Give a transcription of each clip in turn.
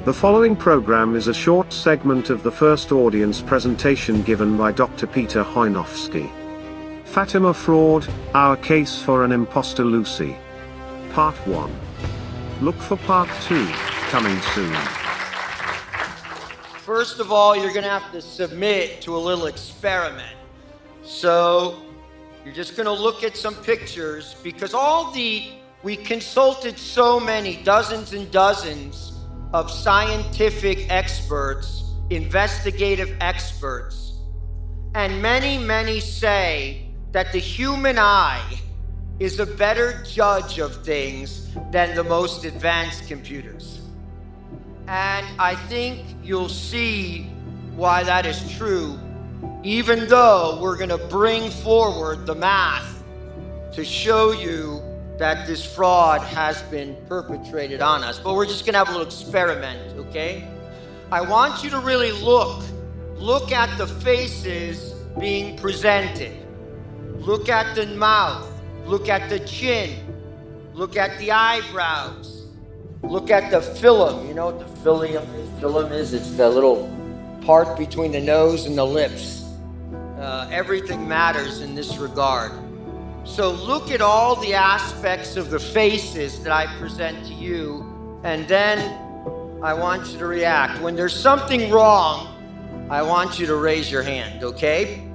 The following program is a short segment of the first audience presentation given by Dr. Peter Chojnowski. Fatima Fraud, Our Case for an Imposter Lucy. Part 1. Look for Part 2, coming soon. First of all, you're going to have to submit to a little experiment. So, you're just going to look at some pictures because we consulted so many, dozens and dozens of scientific experts, investigative experts, and many say that the human eye is a better judge of things than the most advanced computers. And I think you'll see why that is true, even though we're going to bring forward the math to show you that this fraud has been perpetrated on us. But we're just going to have a little experiment, okay? I want you to really look at the faces being presented. Look at the mouth. Look at the chin. Look at the eyebrows. Look at the phylum. You know what the phylum is? It's the little part between the nose and the lips. Everything matters in this regard. So look at all the aspects of the faces that I present to you, and then I want you to react. When there's something wrong, I want you to raise your hand, okay?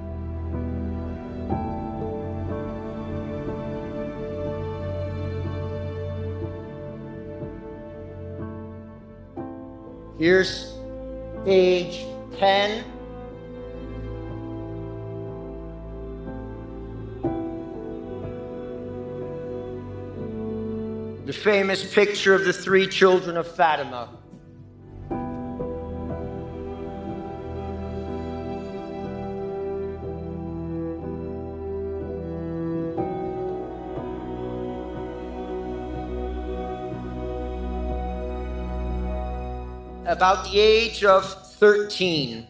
Here's age 10. The famous picture of the three children of Fatima. About the age of 13.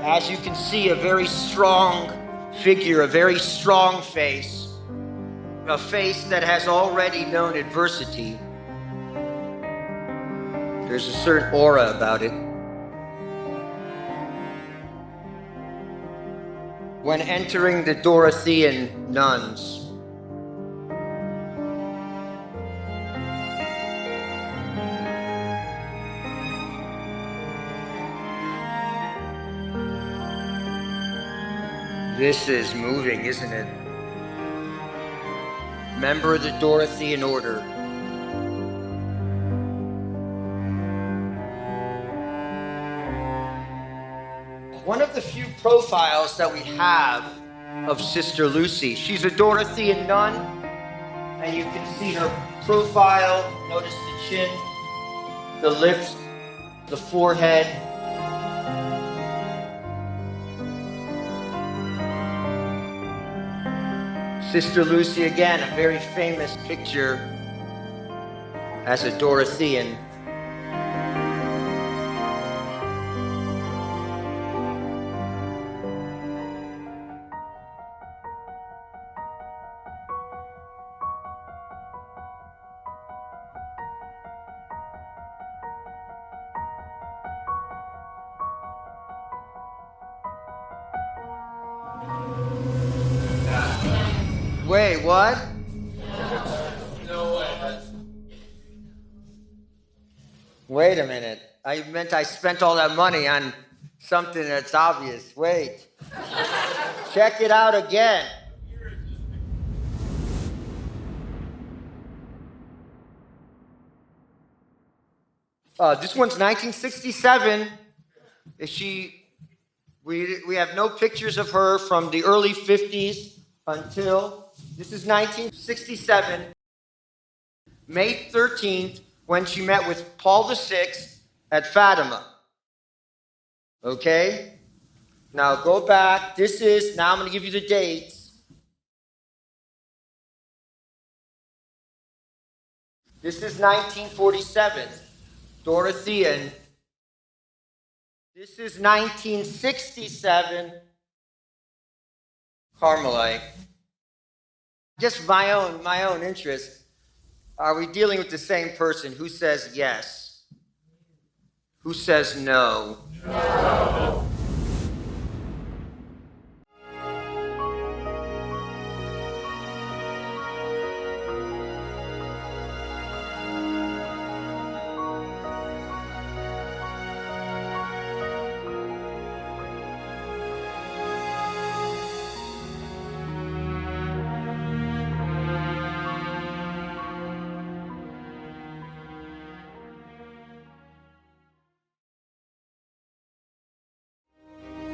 As you can see, a very strong figure, a very strong face, a face that has already known adversity. There's a certain aura about it. When entering the Dorothean nuns, this is moving, isn't it? Member of the Dorothean order. One of the few profiles that we have of Sister Lucy. She's a Dorothean nun, and you can see her profile. Notice the chin, the lips, the forehead. Sister Lucy, again, a very famous picture as a Dorothean. Wait, what? No way. Wait a minute. I meant I spent all that money on something that's obvious. Wait. Check it out again. This one's 1967. We have no pictures of her from the early 50s until... This is 1967, May 13th, when she met with Paul VI at Fatima. Okay? Now go back. Now I'm going to give you the dates. This is 1947. Dorothean. This is 1967, Carmelite. Just my own interest. Are we dealing with the same person? Who says yes? Who says no? No.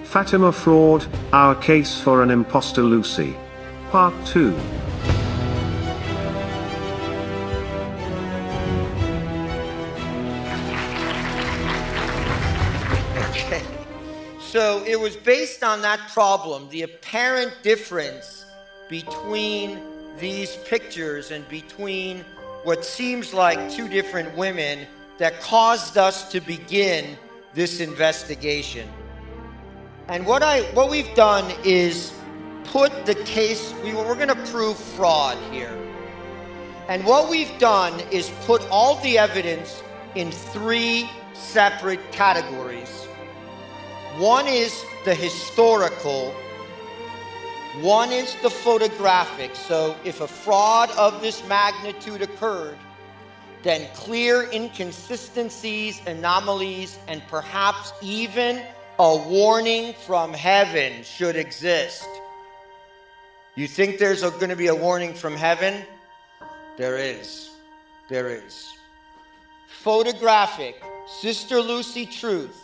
Fatima Fraud, Our Case for an Imposter Lucy. Part 2. Okay. So it was based on that problem, the apparent difference between these pictures and between what seems like two different women that caused us to begin this investigation. And what we've done is put the case, we're going to prove fraud here. And what we've done is put all the evidence in three separate categories. One is the historical, one is the photographic. So if a fraud of this magnitude occurred, then clear inconsistencies, anomalies, and perhaps even a warning from heaven should exist. You think there's going to be a warning from heaven? There is. There is. Photographic, Sister Lucy Truth,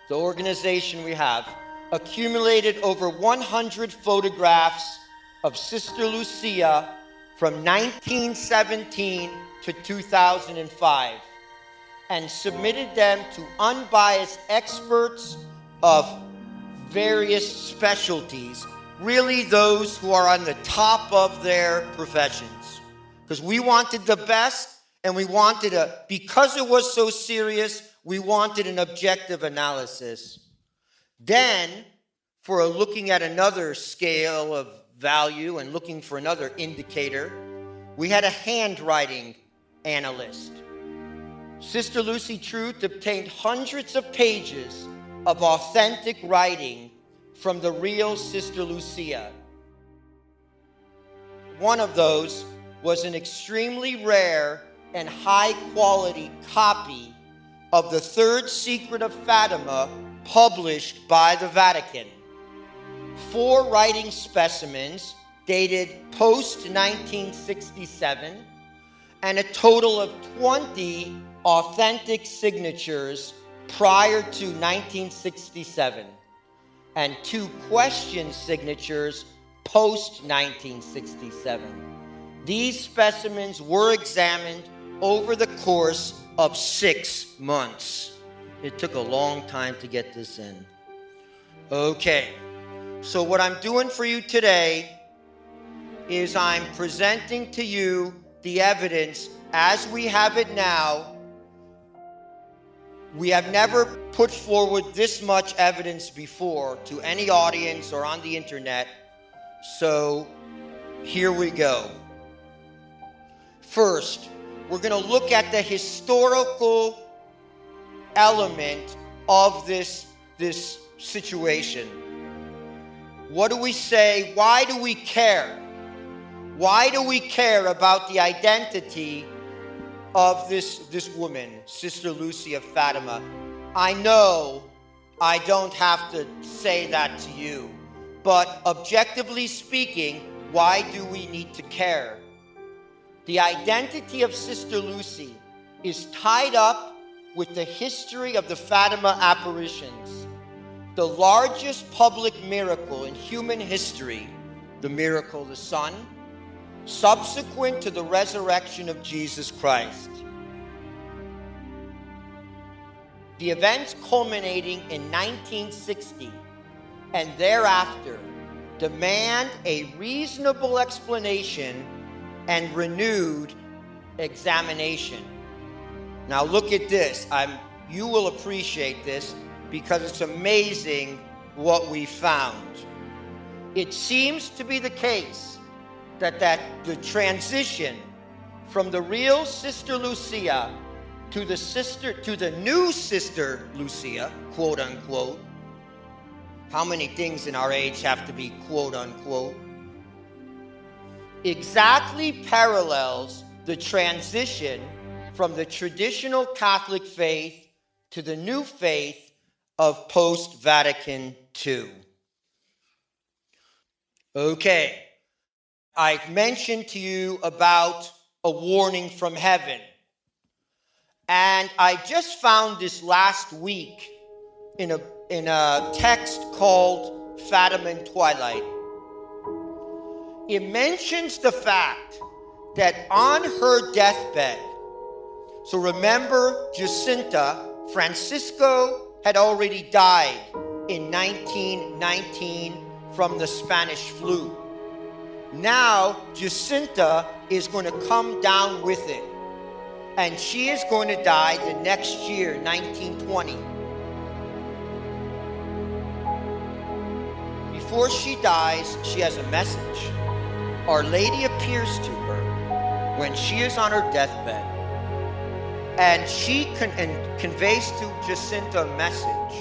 the organization we have, accumulated over 100 photographs of Sister Lucia from 1917 to 2005. And submitted them to unbiased experts of various specialties, really those who are on the top of their professions. Because we wanted the best, and we wanted because it was so serious, we wanted an objective analysis. Then, for looking at another scale of value and looking for another indicator, we had a handwriting analyst. Sister Lucy Truth obtained hundreds of pages of authentic writing from the real Sister Lucia. One of those was an extremely rare and high-quality copy of the Third Secret of Fatima published by the Vatican. 4 writing specimens dated post-1967 and a total of 20 authentic signatures prior to 1967 and 2 question signatures post-1967. These specimens were examined over the course of 6 months. It took a long time to get this in. Okay, so what I'm doing for you today is I'm presenting to you the evidence as we have it now. We have never put forward this much evidence before to any audience or on the internet. So here we go. First, we're going to look at the historical element of this situation. What do we say? Why do we care? Why do we care about the identity of this woman, Sister Lucy of Fatima? I know I don't have to say that to you, but objectively speaking, why do we need to care? The identity of Sister Lucy is tied up with the history of the Fatima apparitions, the largest public miracle in human history, the miracle of the sun, subsequent to the resurrection of Jesus Christ. The events culminating in 1960 and thereafter demand a reasonable explanation and renewed examination. Now look at this. You will appreciate this because it's amazing what we found. It seems to be the case that the transition from the real Sister Lucia to the new Sister Lucia, quote unquote. How many things in our age have to be quote unquote? Exactly parallels the transition from the traditional Catholic faith to the new faith of post-Vatican II. Okay, I mentioned to you about a warning from heaven. And I just found this last week in a text called Fatima and Twilight. It mentions the fact that on her deathbed, so remember Jacinta, Francisco had already died in 1919 from the Spanish flu. Now Jacinta is going to come down with it. And she is going to die the next year, 1920. Before she dies, she has a message. Our Lady appears to her when she is on her deathbed. And she conveys to Jacinta a message.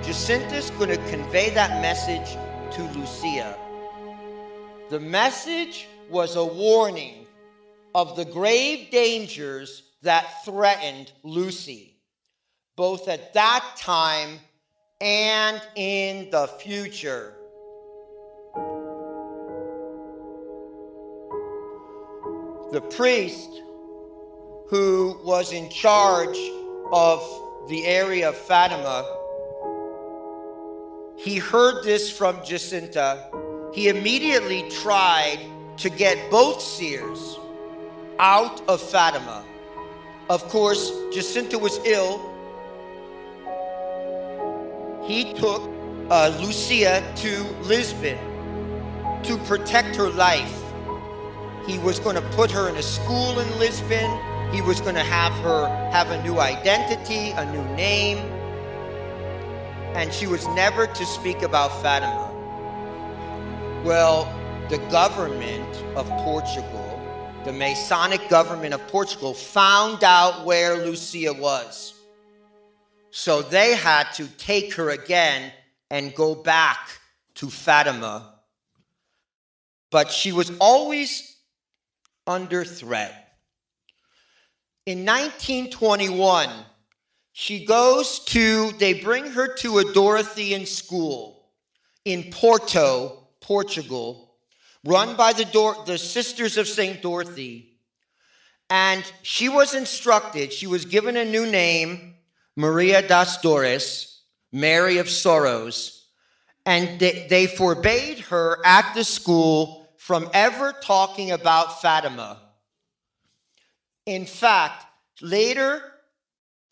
Jacinta's going to convey that message to Lucia. The message was a warning of the grave dangers that threatened Lucy, both at that time and in the future. The priest who was in charge of the area of Fatima, he heard this from Jacinta. He immediately tried to get both seers out of Fatima. Of course, Jacinta was ill. He took Lucia to Lisbon to protect her life. He was going to put her in a school in Lisbon. He was going to have her have a new identity, a new name. And she was never to speak about Fatima. Well, the government of Portugal, the Masonic government of Portugal, found out where Lucia was. So they had to take her again and go back to Fatima. But she was always under threat. In 1921, they bring her to a Dorothean school in Porto, Portugal, run by the Sisters of St. Dorothy. And she was instructed, she was given a new name, Maria das Dores, Mary of Sorrows, and they forbade her at the school from ever talking about Fatima. In fact, later,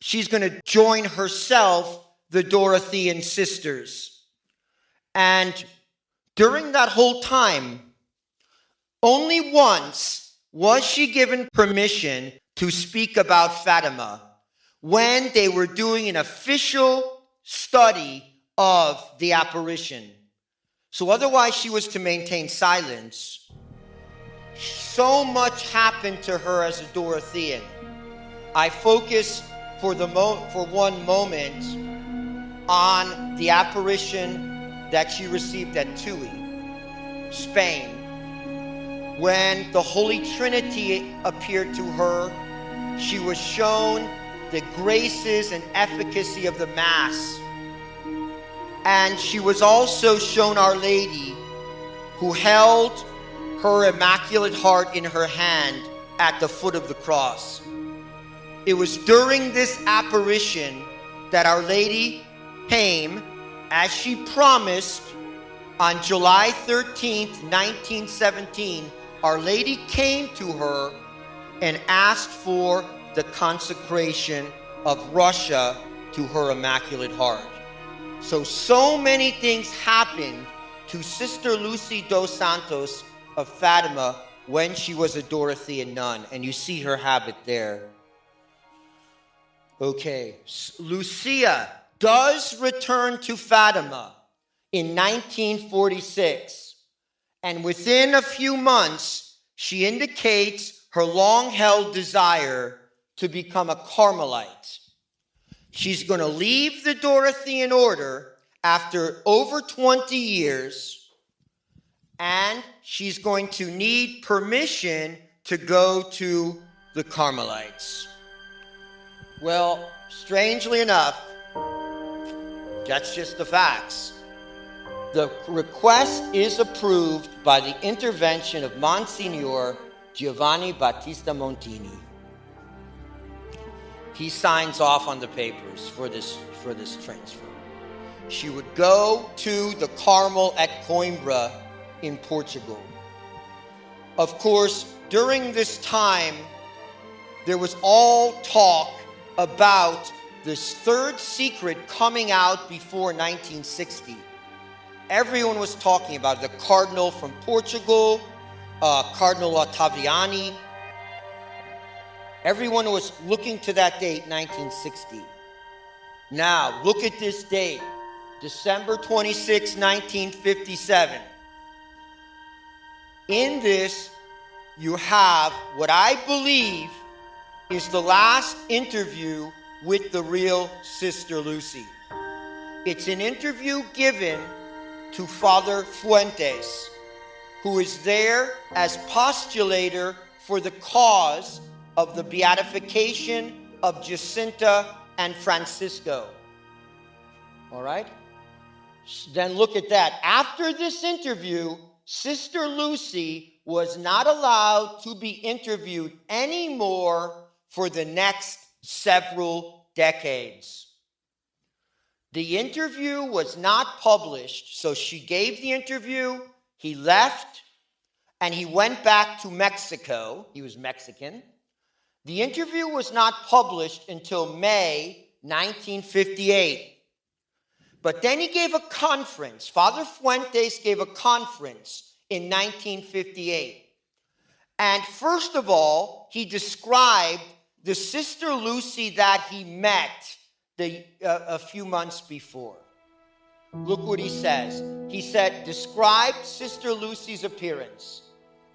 she's going to join herself the Dorothean sisters. And during that whole time, only once was she given permission to speak about Fatima, when they were doing an official study of the apparition. So otherwise she was to maintain silence. So much happened to her as a Dorothean. I focus for one moment on the apparition that she received at Tui, Spain. When the Holy Trinity appeared to her, she was shown the graces and efficacy of the Mass. And she was also shown Our Lady, who held her Immaculate Heart in her hand at the foot of the cross. It was during this apparition that Our Lady came, as she promised, on July 13th, 1917, Our Lady came to her and asked for the consecration of Russia to her Immaculate Heart. So many things happened to Sister Lucia dos Santos of Fatima when she was a Dorothean nun, and you see her habit there. Okay, Lucia does return to Fatima in 1946, and within a few months, she indicates her long-held desire to become a Carmelite. She's going to leave the Dorothean order after over 20 years, and she's going to need permission to go to the Carmelites. Well, strangely enough, that's just the facts. The request is approved by the intervention of Monsignor Giovanni Battista Montini. He signs off on the papers for this transfer. She would go to the Carmel at Coimbra in Portugal. Of course, during this time, there was all talk about this third secret coming out before 1960. Everyone was talking about the cardinal from Portugal, Cardinal Ottaviani. Everyone was looking to that date, 1960. Now, look at this date, December 26, 1957. In this, you have what I believe is the last interview with the real Sister Lucy. It's an interview given to Father Fuentes, who is there as postulator for the cause of the beatification of Jacinta and Francisco. All right? Then look at that. After this interview, Sister Lucy was not allowed to be interviewed anymore for the next several decades. The interview was not published, so she gave the interview, he left, and he went back to Mexico. He was Mexican. The interview was not published until May 1958. But then he gave a conference. Father Fuentes gave a conference in 1958. And first of all, he described the Sister Lucy that he met a few months before. Look what he says. He said, described Sister Lucy's appearance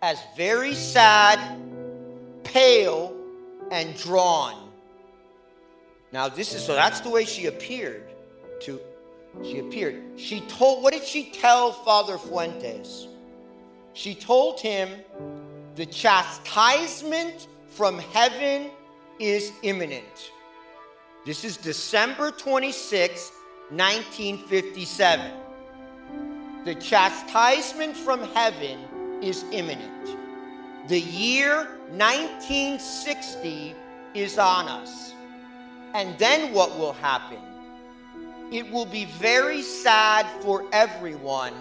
as very sad, pale, and drawn. Now that's the way she appeared. What did she tell Father Fuentes? She told him the chastisement from heaven is imminent. This is December 26, 1957. The chastisement from heaven is imminent. The year 1960 is on us. And then what will happen? It will be very sad for everyone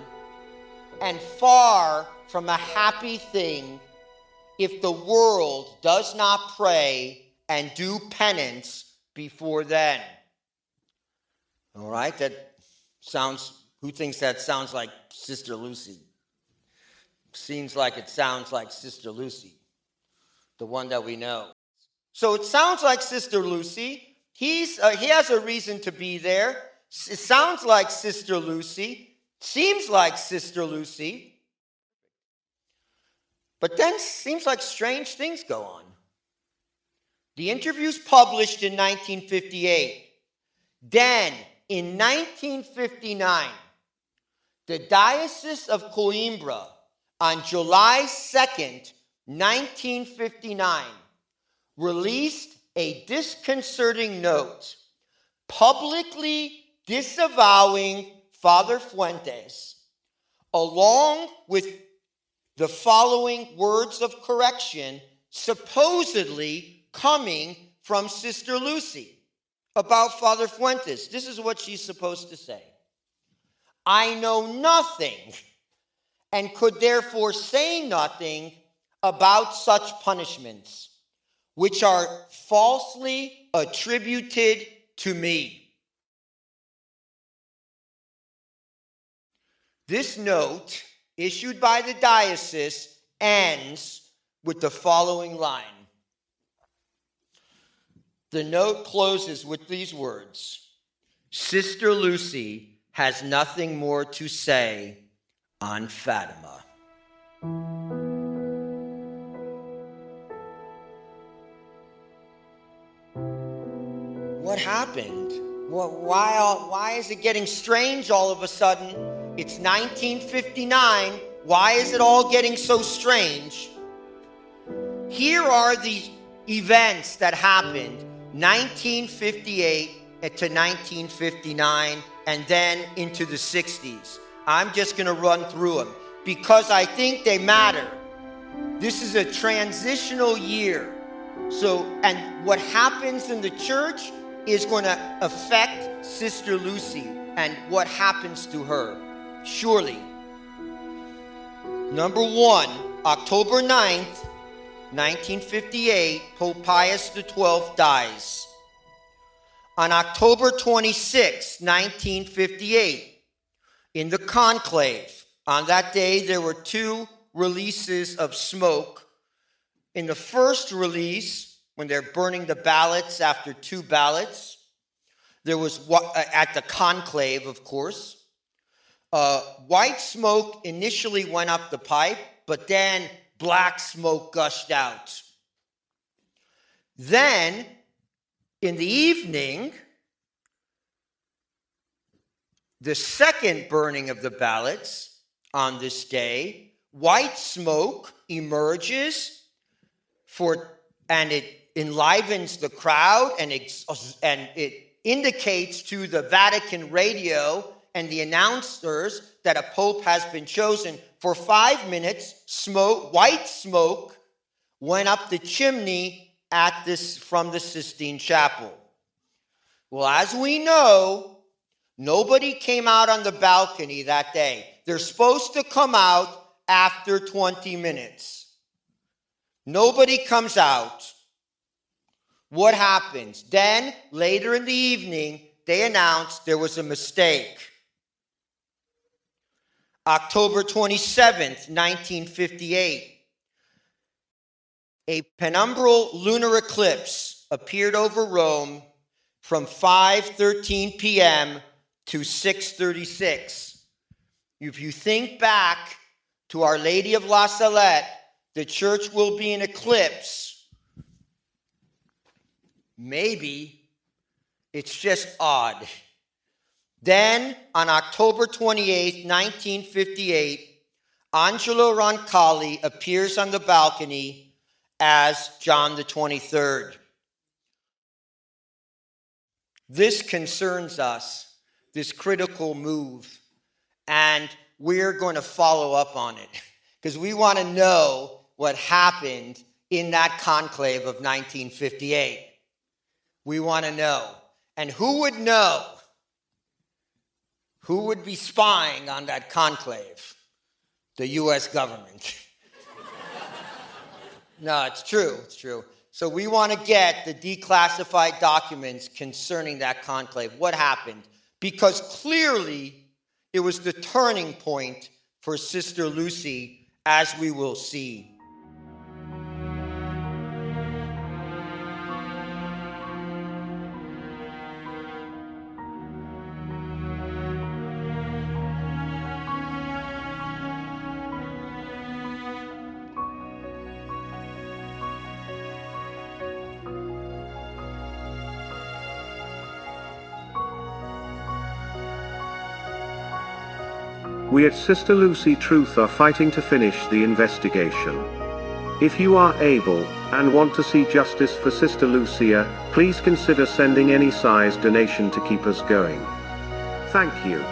and far from a happy thing if the world does not pray and do penance before then. All right, who thinks that sounds like Sister Lucy? Seems like it sounds like Sister Lucy, the one that we know. So it sounds like Sister Lucy. He has a reason to be there. It sounds like Sister Lucy. Seems like Sister Lucy. But then seems like strange things go on. The interview's published in 1958. Then, in 1959, the Diocese of Coimbra, on July 2nd, 1959, released a disconcerting note publicly disavowing Father Fuentes, along with the following words of correction supposedly coming from Sister Lucy about Father Fuentes. This is what she's supposed to say. I know nothing and could therefore say nothing about such punishments, which are falsely attributed to me. This note, issued by the diocese ends with the following line. The note closes with these words: Sister Lucy has nothing more to say on Fatima. What happened? Why is it getting strange all of a sudden? It's 1959. Why is it all getting so strange? Here are the events that happened 1958 to 1959 and then into the 60s. I'm just going to run through them because I think they matter. This is a transitional year. So, and what happens in the church is going to affect Sister Lucy and what happens to her, surely. Number one, October 9th, 1958, Pope Pius XII dies. On October 26, 1958, in the Conclave, on that day there were 2 releases of smoke. In the first release, when they're burning the ballots after 2 ballots, there was, at the Conclave, of course, white smoke initially went up the pipe, but then black smoke gushed out. Then, in the evening, the second burning of the ballots on this day, white smoke emerges and it enlivens the crowd, and it indicates to the Vatican radio and the announcers that a pope has been chosen. For 5 minutes, white smoke went up the chimney from the Sistine Chapel. Well, as we know, nobody came out on the balcony that day. They're supposed to come out after 20 minutes. Nobody comes out. What happens? Then, later in the evening, they announced there was a mistake. October 27th, 1958, a penumbral lunar eclipse appeared over Rome from 5:13 p.m. to 6:36. If you think back to Our Lady of La Salette, the church will be in eclipse. Maybe it's just odd. Then, on October 28, 1958, Angelo Roncalli appears on the balcony as John the 23rd. This concerns us, this critical move, and we're going to follow up on it because we want to know what happened in that conclave of 1958. We want to know. And who would know? Who would be spying on that conclave? The U.S. government. No, it's true. It's true. So we want to get the declassified documents concerning that conclave. What happened? Because clearly it was the turning point for Sister Lucy, as we will see. We at Sister Lucy Truth are fighting to finish the investigation. If you are able, and want to see justice for Sister Lucia, please consider sending any size donation to keep us going. Thank you.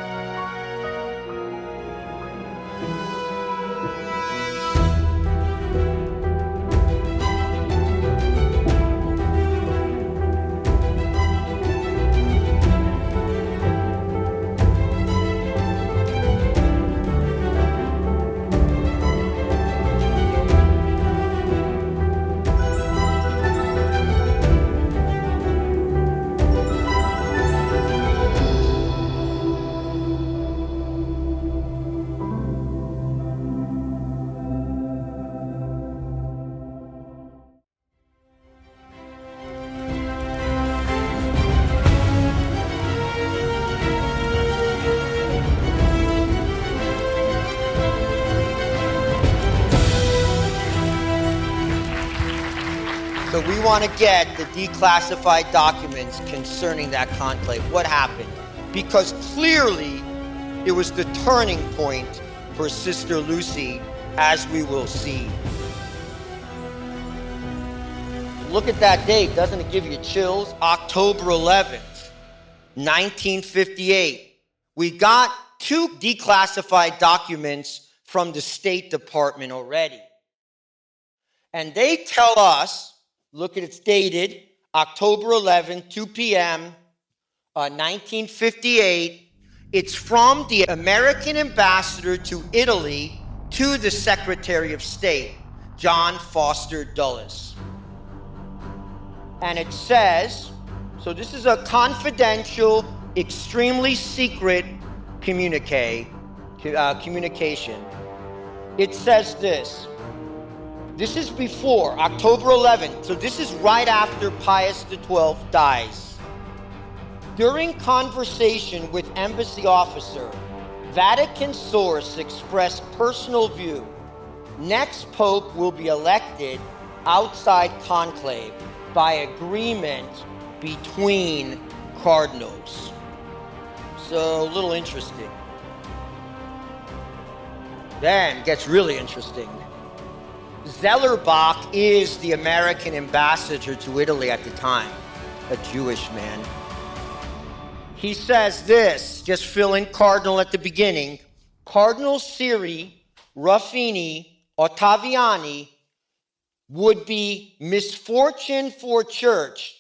want to get the declassified documents concerning that conclave. What happened? Because clearly it was the turning point for Sister Lucy, as we will see. Look at that date. Doesn't it give you chills? October 11th, 1958. We got 2 declassified documents from the State Department already. And they tell us, look at it's dated October 11th, 2 p.m., 1958. It's from the American ambassador to Italy to the Secretary of State, John Foster Dulles. And it says, so this is a confidential, extremely secret communication. It says this. This is before October 11th, so this is right after Pius XII dies. During conversation with embassy officer, Vatican source expressed personal view. Next pope will be elected outside conclave by agreement between cardinals. So a little interesting. Then gets really interesting. Zellerbach is the American ambassador to Italy at the time, a Jewish man. He says this, just fill in cardinal at the beginning. Cardinal Seer, Ruffini, Ottaviani would be misfortune for church,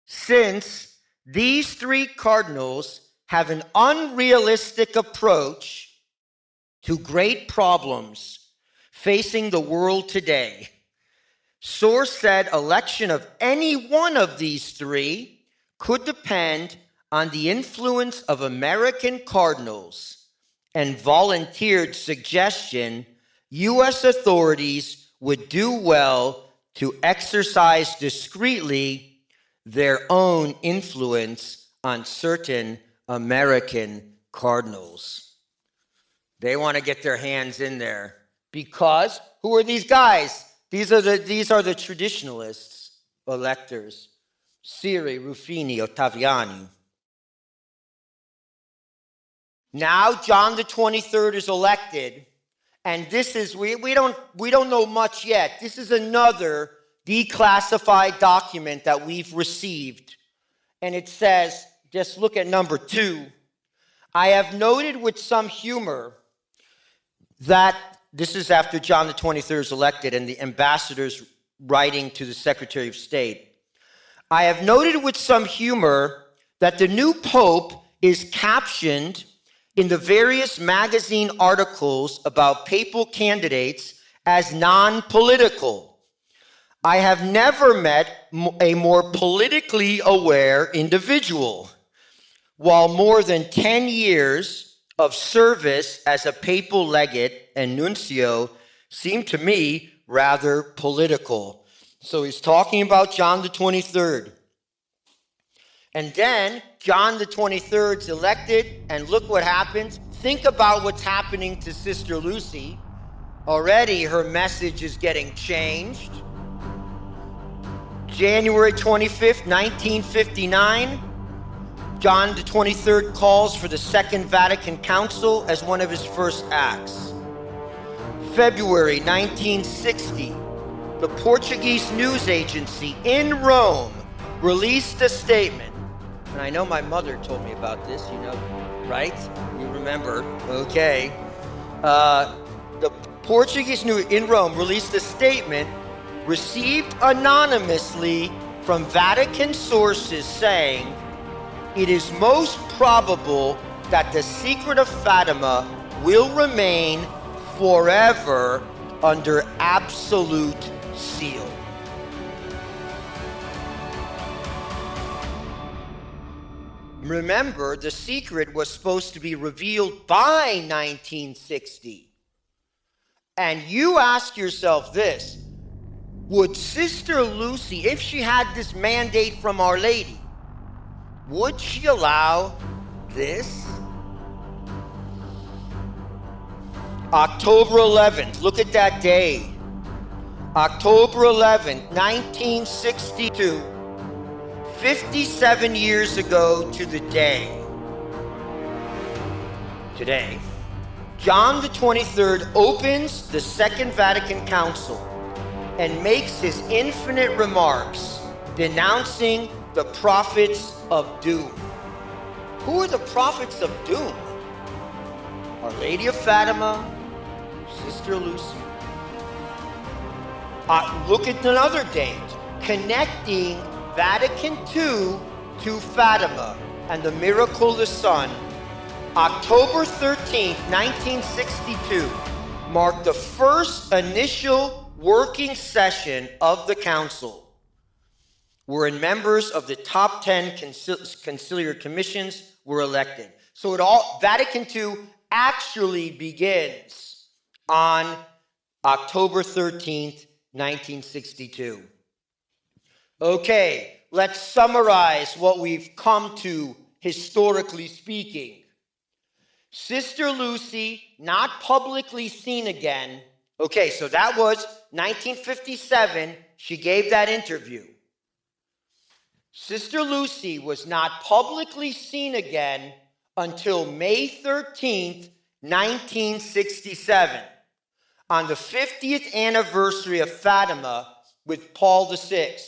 since these 3 cardinals have an unrealistic approach to great problems facing the world today. Source said election of any one of these 3 could depend on the influence of American cardinals, and volunteered suggestion U.S. authorities would do well to exercise discreetly their own influence on certain American cardinals. They want to get their hands in there because who are these guys? These are the traditionalists, electors. Seer, Ruffini, Ottaviani. Now John the 23rd is elected. And this is, we don't know much yet. This is another declassified document that we've received. And it says, just look at number 2. I have noted with some humor that, this is after John the 23rd is elected and the ambassador's writing to the Secretary of State. I have noted with some humor that the new pope is captioned in the various magazine articles about papal candidates as non-political. I have never met a more politically aware individual. While more than 10 years of service as a papal legate and nuncio seem to me rather political. So he's talking about John the 23rd. And then John the 23rd is elected, and look what happens. Think about what's happening to Sister Lucy. Already her message is getting changed. January 25th, 1959, John the 23rd calls for the Second Vatican Council as one of his first acts. February 1960, the Portuguese news agency in Rome released a statement. And I know my mother told me about this, you know, right? You remember, okay. The Portuguese news in Rome released a statement received anonymously from Vatican sources saying, it is most probable that the secret of Fatima will remain forever under absolute seal. Remember, the secret was supposed to be revealed by 1960. And you ask yourself this, would Sister Lucy, if she had this mandate from Our Lady, would she allow this? October 11th, look at that day. October 11th, 1962, 57 years ago to the day. Today, John the 23rd opens the Second Vatican Council and makes his infinite remarks denouncing the prophets of doom. Who are the prophets of doom? Our Lady of Fatima, Sister Lucia. Look at another date, connecting Vatican II to Fatima and the miracle of the sun. October 13th, 1962, marked the first initial working session of the council, wherein members of the top 10 conciliar commissions were elected. So Vatican II actually begins on October 13th, 1962. Okay, let's summarize what we've come to historically speaking. Sister Lucy, not publicly seen again. Okay, so that was 1957. She gave that interview. Sister Lucy was not publicly seen again until May 13th, 1967, on the 50th anniversary of Fatima with Paul VI.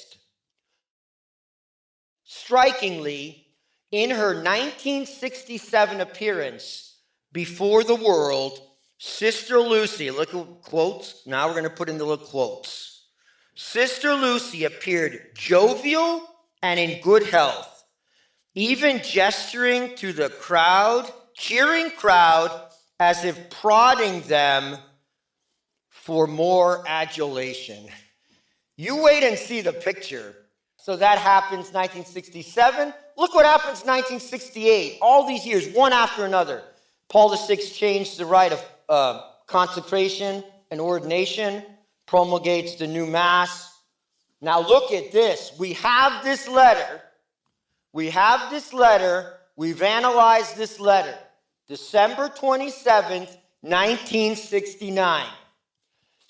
Strikingly, in her 1967 appearance before the world, Sister Lucy, look at quotes, now we're going to put in the little quotes. Sister Lucy appeared jovial and in good health, even gesturing to the crowd, cheering crowd, as if prodding them for more adulation. You wait and see the picture. So that happens 1967. Look what happens 1968. All these years, one after another. Paul VI changed the rite of consecration and ordination, promulgates the new Mass. Now look at this. We have this letter. We've analyzed this letter. December 27th, 1969.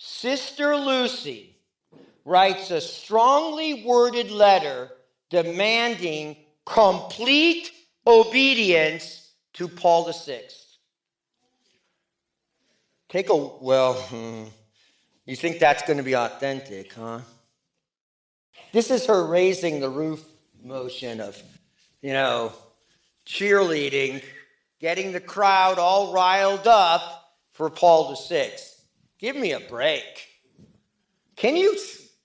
Sister Lucy writes a strongly worded letter demanding complete obedience to Paul VI. You think that's going to be authentic, huh? This is her raising the roof motion of, cheerleading, getting the crowd all riled up for Paul VI. Give me a break.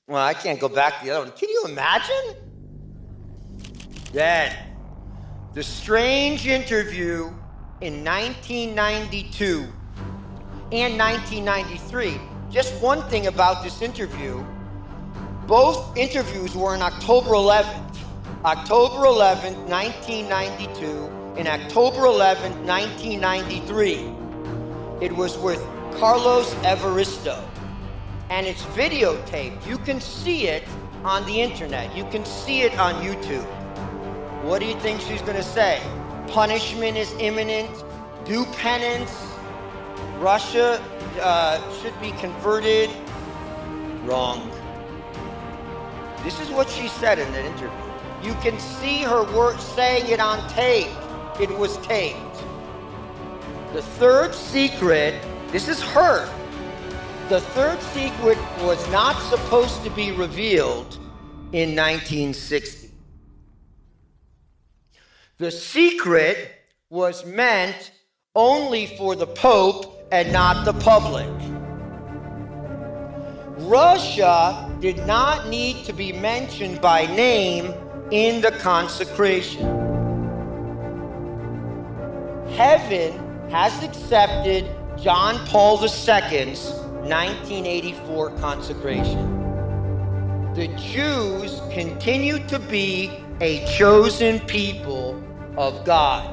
I can't go back to the other one. Can you imagine? Then, the strange interview in 1992 and 1993. Just one thing about this interview, both interviews were on October 11th. October 11th, 1992, and October 11th, 1993. It was with Carlos Evaristo, and it's videotaped. You can see it on the internet. You can see it on YouTube. What do you think she's going to say? Punishment is imminent. Do penance. Russia should be converted. Wrong. This is what she said in that interview. You can see her words saying it on tape. It was taped. The third secret, this is her. The third secret was not supposed to be revealed in 1960. The secret was meant only for the Pope and not the public. Russia did not need to be mentioned by name in the consecration. Heaven has accepted John Paul II's 1984 consecration. The Jews continue to be a chosen people of God.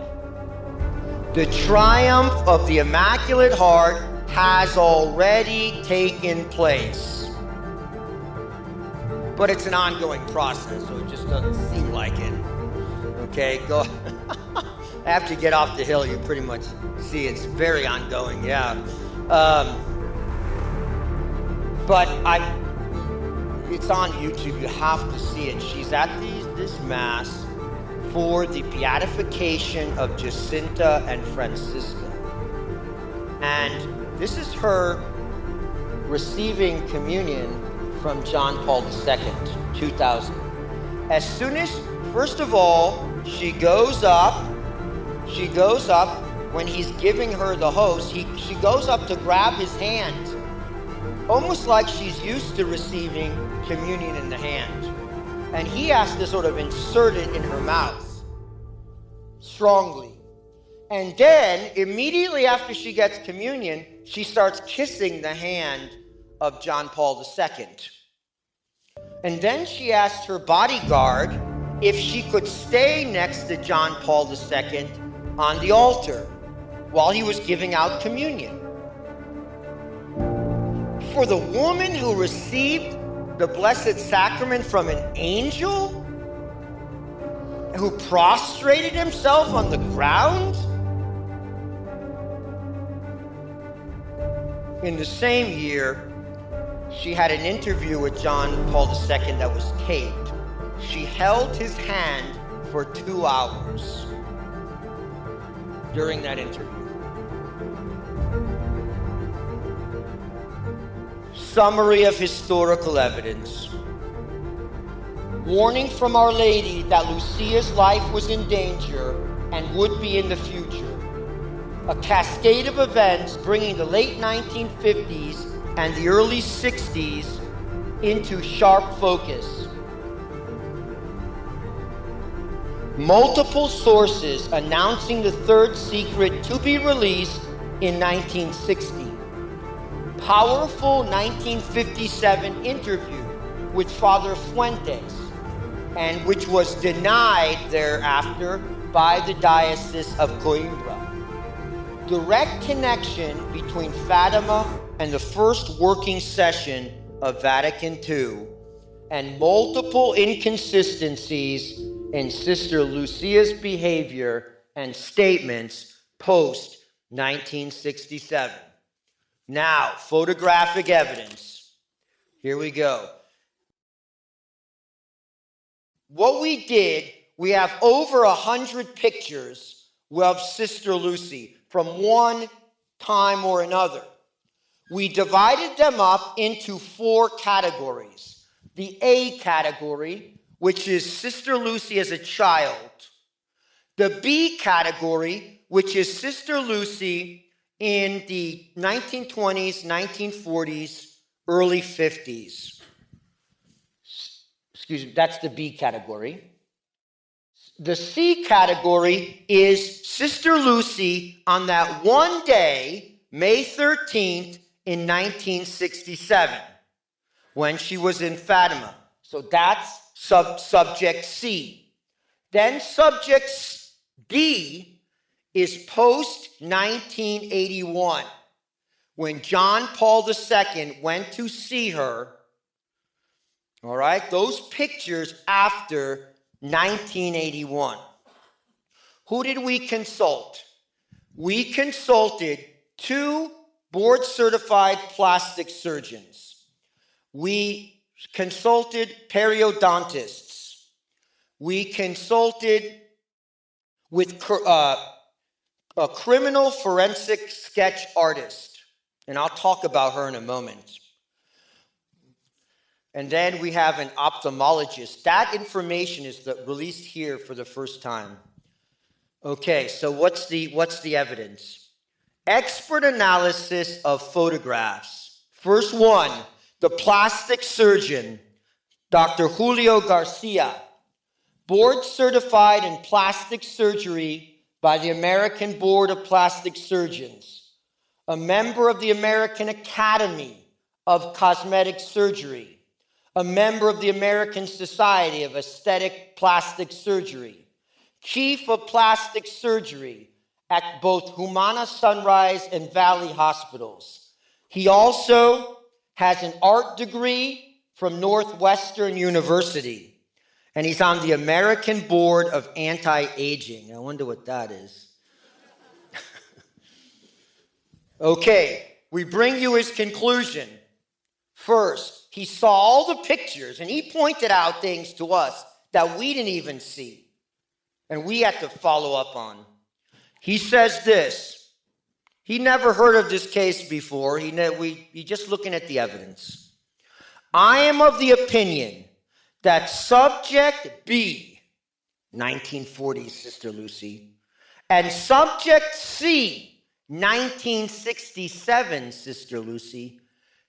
The triumph of the Immaculate Heart has already taken place. But it's an ongoing process, so it just doesn't seem like it. Okay, go. After you get off the hill, you pretty much see it's very ongoing, yeah. But It's on YouTube. You have to see it. She's at this mass for the beatification of Jacinta and Francisca. And this is her receiving communion from John Paul II, 2000. As soon as, first of all, she goes up, when he's giving her the host, she goes up to grab his hand, almost like she's used to receiving communion in the hand. And he has to sort of insert it in her mouth, strongly. And then, immediately after she gets communion, she starts kissing the hand of John Paul II. And then she asked her bodyguard if she could stay next to John Paul II on the altar while he was giving out communion. For the woman who received the Blessed Sacrament from an angel, who prostrated himself on the ground, in the same year, she had an interview with John Paul II that was taped. She held his hand for 2 hours during that interview. Summary of historical evidence. Warning from Our Lady that Lucia's life was in danger and would be in the future. A cascade of events bringing the late 1950s and the early 60s into sharp focus. Multiple sources announcing the third secret to be released in 1960. Powerful 1957 interview with Father Fuentes, and which was denied thereafter by the Diocese of Coimbra. Direct connection between Fatima and the first working session of Vatican II, and multiple inconsistencies in Sister Lucia's behavior and statements post-1967. Now, photographic evidence. Here we go. What we did, we have over 100 pictures of Sister Lucy from one time or another. We divided them up into 4 categories. The A category, which is Sister Lucy as a child. The B category, which is Sister Lucy in the 1920s, 1940s, early 50s. Excuse me, that's the B category. The C category is Sister Lucy on that one day, May 13th, in 1967, when she was in Fatima. So that's subject C. Then subject D is post-1981, when John Paul II went to see her. All right, those pictures after 1981. Who did we consult? We consulted 2 board-certified plastic surgeons. We consulted periodontists. We consulted with a criminal forensic sketch artist, and I'll talk about her in a moment. And then we have an ophthalmologist. That information is released here for the first time. Okay, so what's the evidence? Expert analysis of photographs. First one, the plastic surgeon, Dr. Julio Garcia, board certified in plastic surgery by the American Board of Plastic Surgeons, a member of the American Academy of Cosmetic Surgery, a member of the American Society of Aesthetic Plastic Surgery, chief of plastic surgery at both Humana Sunrise and Valley Hospitals. He also has an art degree from Northwestern University, and he's on the American Board of Anti-Aging. I wonder what that is. Okay, we bring you his conclusion. First, he saw all the pictures and he pointed out things to us that we didn't even see and we had to follow up on. He says this. He never heard of this case before. He just looking at the evidence. I am of the opinion that subject B, 1940s Sister Lucy, and subject C, 1967 Sister Lucy,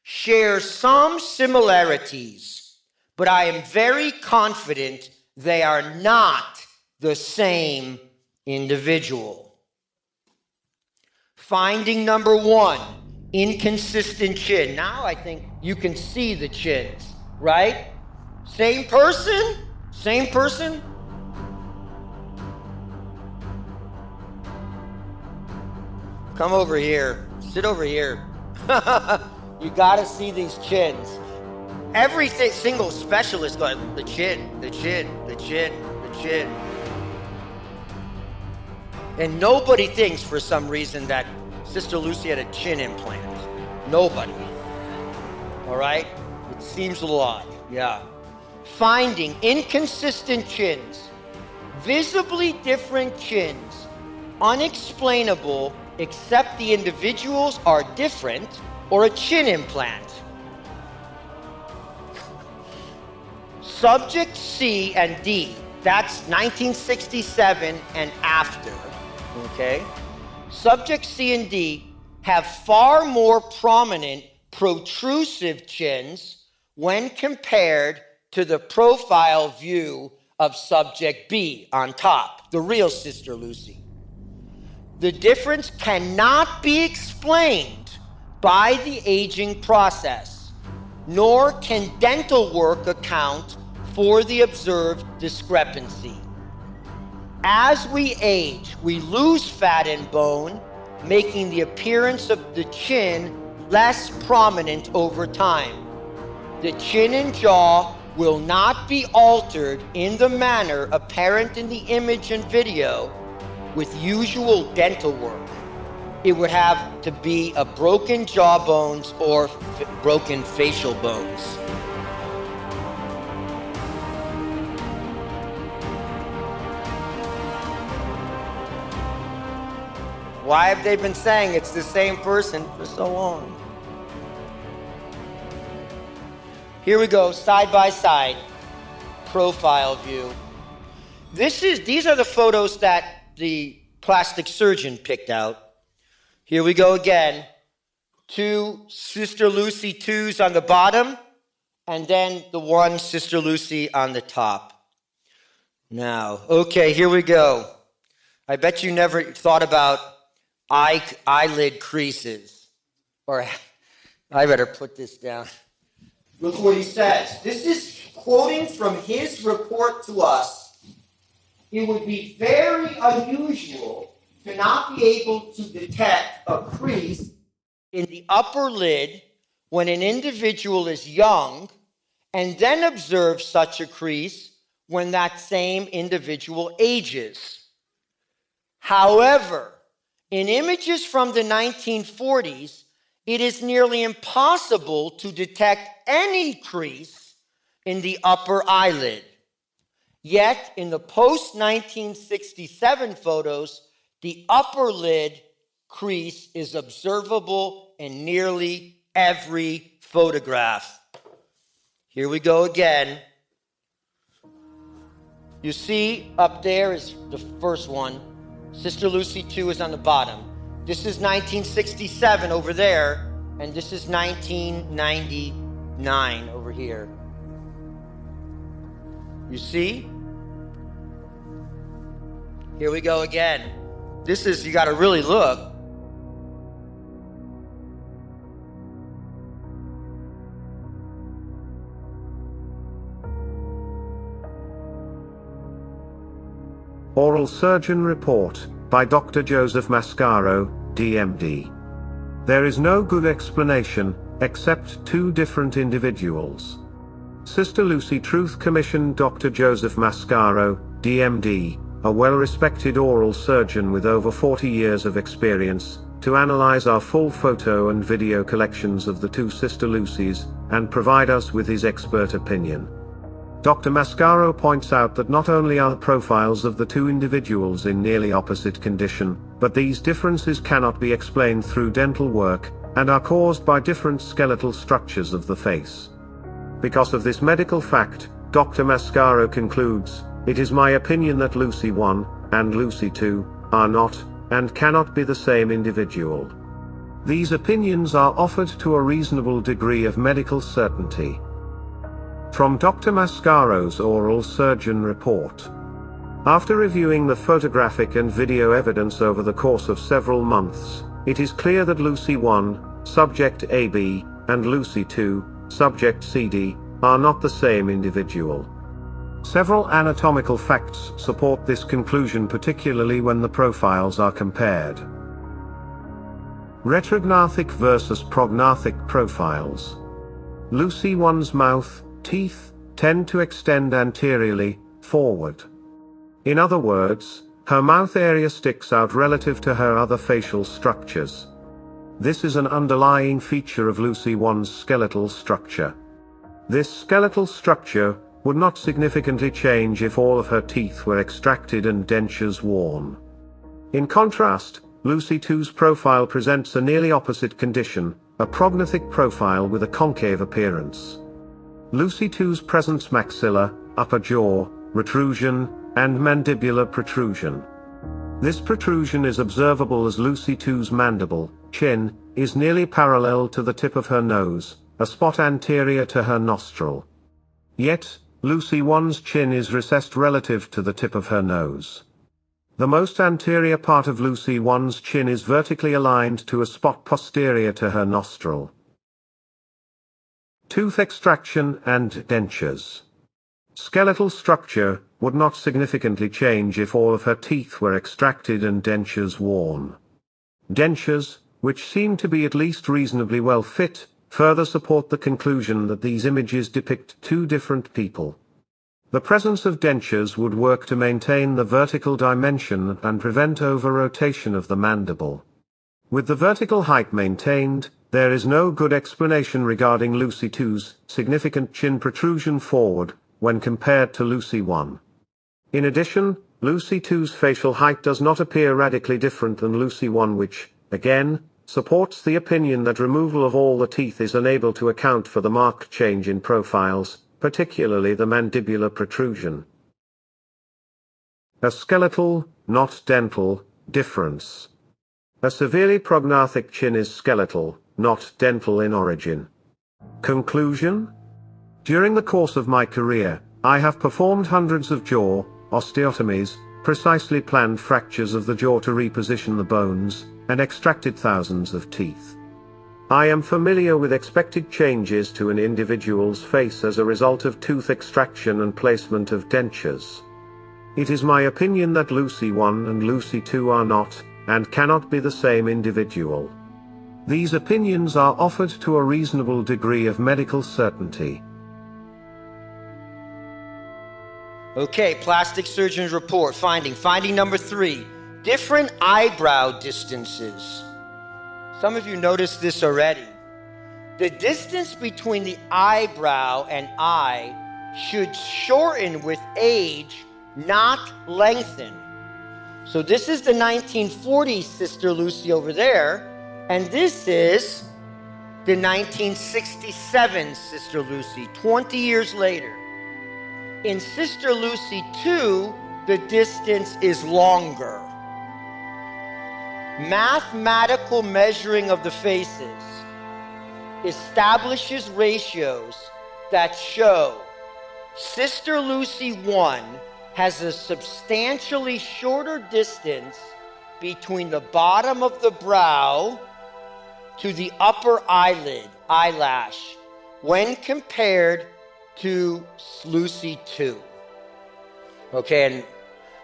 share some similarities, but I am very confident they are not the same individual. Finding number 1, inconsistent chin. Now I think you can see the chins, right? Same person? Same person? Come over here. Sit over here. You gotta see these chins. Every single specialist goes, the chin, the chin, the chin, the chin. And nobody thinks for some reason that Sister Lucy had a chin implant. Nobody. All right? It seems a little odd. Yeah. Finding inconsistent chins, visibly different chins, unexplainable except the individuals are different, or a chin implant. Subject C and D, that's 1967 and after, okay? Subject C and D have far more prominent protrusive chins when compared to the profile view of subject B on top, the real Sister Lucy. The difference cannot be explained by the aging process, nor can dental work account for the observed discrepancy. As we age, we lose fat and bone, making the appearance of the chin less prominent over time. The chin and jaw will not be altered in the manner apparent in the image and video with usual dental work. It would have to be a broken jawbones or broken facial bones. Why have they been saying it's the same person for so long? Here we go, side by side, profile view. These are the photos that the plastic surgeon picked out. Here we go again. 2 Sister Lucy 2s on the bottom, and then the 1 Sister Lucy on the top. Now, okay, here we go. I bet you never thought about eyelid creases. Or I better put this down. Look what he says. This is quoting from his report to us. It would be very unusual to not be able to detect a crease in the upper lid when an individual is young, and then observe such a crease when that same individual ages. However, in images from the 1940s, it is nearly impossible to detect any crease in the upper eyelid. Yet, in the post-1967 photos, the upper lid crease is observable in nearly every photograph. Here we go again. You see up there is the first one. Sister Lucy 2 is on the bottom. This is 1967 over there, and this is 1999 over here. You see? Here we go again. This is, you got to really look. Oral Surgeon Report, by Dr. Joseph Mascaro, DMD. There is no good explanation, except 2 different individuals. Sister Lucy Truth commissioned Dr. Joseph Mascaro, DMD, a well-respected oral surgeon with over 40 years of experience, to analyze our full photo and video collections of the 2 Sister Lucys, and provide us with his expert opinion. Dr. Mascaro points out that not only are the profiles of the two individuals in nearly opposite condition, but these differences cannot be explained through dental work, and are caused by different skeletal structures of the face. Because of this medical fact, Dr. Mascaro concludes, "It is my opinion that Lucy 1 and Lucy 2 are not, and cannot be the same individual." These opinions are offered to a reasonable degree of medical certainty. From Dr. Mascaro's oral surgeon report. After reviewing the photographic and video evidence over the course of several months, it is clear that Lucy 1, subject AB, and Lucy 2, subject CD, are not the same individual. Several anatomical facts support this conclusion, particularly when the profiles are compared. Retrognathic versus prognathic profiles. Lucy 1's mouth, teeth, tend to extend anteriorly, forward. In other words, her mouth area sticks out relative to her other facial structures. This is an underlying feature of Lucy 1's skeletal structure. This skeletal structure would not significantly change if all of her teeth were extracted and dentures worn. In contrast, Lucy 2's profile presents a nearly opposite condition, a prognathic profile with a concave appearance. Lucy 2's presents maxilla, upper jaw, retrusion, and mandibular protrusion. This protrusion is observable as Lucy 2's mandible, chin, is nearly parallel to the tip of her nose, a spot anterior to her nostril. Yet, Lucy 1's chin is recessed relative to the tip of her nose. The most anterior part of Lucy 1's chin is vertically aligned to a spot posterior to her nostril. Tooth extraction and dentures. Skeletal structure would not significantly change if all of her teeth were extracted and dentures worn. Dentures, which seem to be at least reasonably well fit, further support the conclusion that these images depict two different people. The presence of dentures would work to maintain the vertical dimension and prevent over-rotation of the mandible. With the vertical height maintained, there is no good explanation regarding Lucy 2's significant chin protrusion forward when compared to Lucy 1. In addition, Lucy 2's facial height does not appear radically different than Lucy 1, which, again, supports the opinion that removal of all the teeth is unable to account for the marked change in profiles, particularly the mandibular protrusion. A skeletal, not dental, difference. A severely prognathic chin is skeletal, not dental in origin. Conclusion? During the course of my career, I have performed hundreds of jaw osteotomies, precisely planned fractures of the jaw to reposition the bones, and extracted thousands of teeth. I am familiar with expected changes to an individual's face as a result of tooth extraction and placement of dentures. It is my opinion that Lucy 1 and Lucy 2 are not, and cannot be the same individual. These opinions are offered to a reasonable degree of medical certainty. Okay, plastic surgeon's report. Finding number 3. Different eyebrow distances. Some of you noticed this already. The distance between the eyebrow and eye should shorten with age, not lengthen. So this is the 1940s Sister Lucy over there, and this is the 1967 Sister Lucy, 20 years later. In Sister Lucy 2, the distance is longer. Mathematical measuring of the faces establishes ratios that show Sister Lucy 1 has a substantially shorter distance between the bottom of the brow to the upper eyelash, when compared to Lucy 2. Okay, and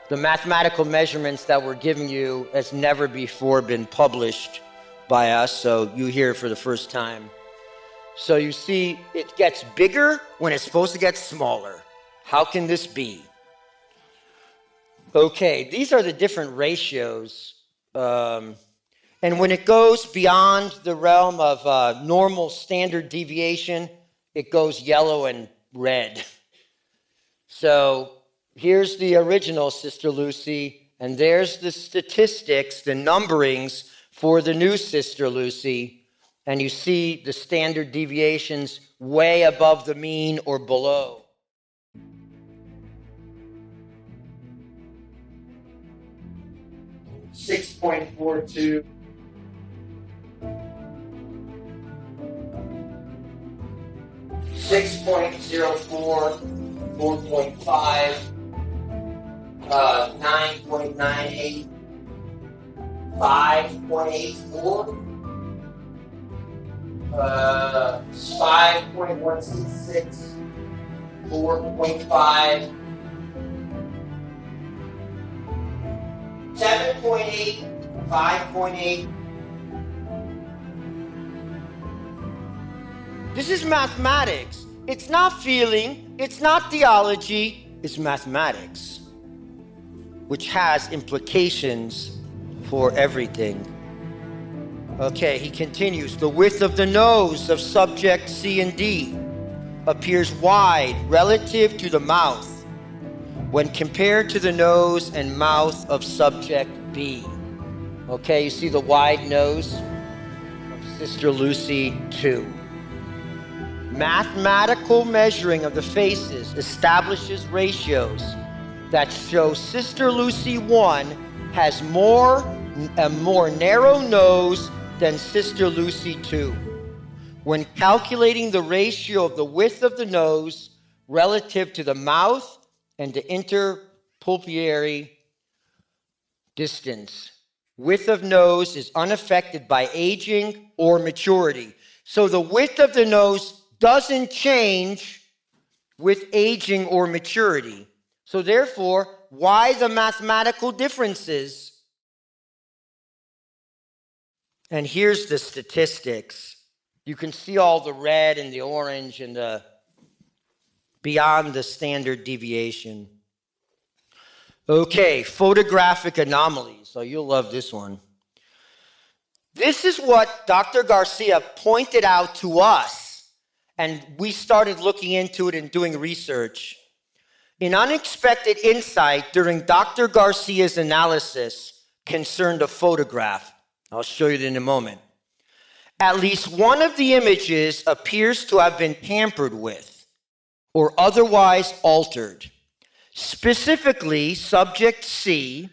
the mathematical measurements that we're giving you has never before been published by us, so you hear it for the first time. So you see, it gets bigger when it's supposed to get smaller. How can this be? Okay, these are the different ratios. And when it goes beyond the realm of normal standard deviation, it goes yellow and red. So here's the original Sister Lucy, and there's the statistics, the numberings for the new Sister Lucy, and you see the standard deviations way above the mean or below. .42. 6.04, 4.5, 9.98, 5.84, 5.166, 4.5, 7.8, 5.8. This is mathematics. It's not feeling, it's not theology, it's mathematics, which has implications for everything. Okay, he continues. The width of the nose of subject C and D appears wide relative to the mouth when compared to the nose and mouth of subject B. Okay, you see the wide nose of Sister Lucy 2. Mathematical measuring of the faces establishes ratios that show Sister Lucy 1 has a more narrow nose than Sister Lucy 2. When calculating the ratio of the width of the nose relative to the mouth and the interpupillary distance, width of nose is unaffected by aging or maturity. So the width of the nose doesn't change with aging or maturity. So therefore, why the mathematical differences? And here's the statistics. You can see all the red and the orange and the beyond the standard deviation. Okay, photographic anomalies. So you'll love this one. This is what Dr. Garcia pointed out to us. And we started looking into it and doing research. An unexpected insight during Dr. Garcia's analysis concerned a photograph. I'll show you it in a moment. At least one of the images appears to have been tampered with or otherwise altered. Specifically, subject C,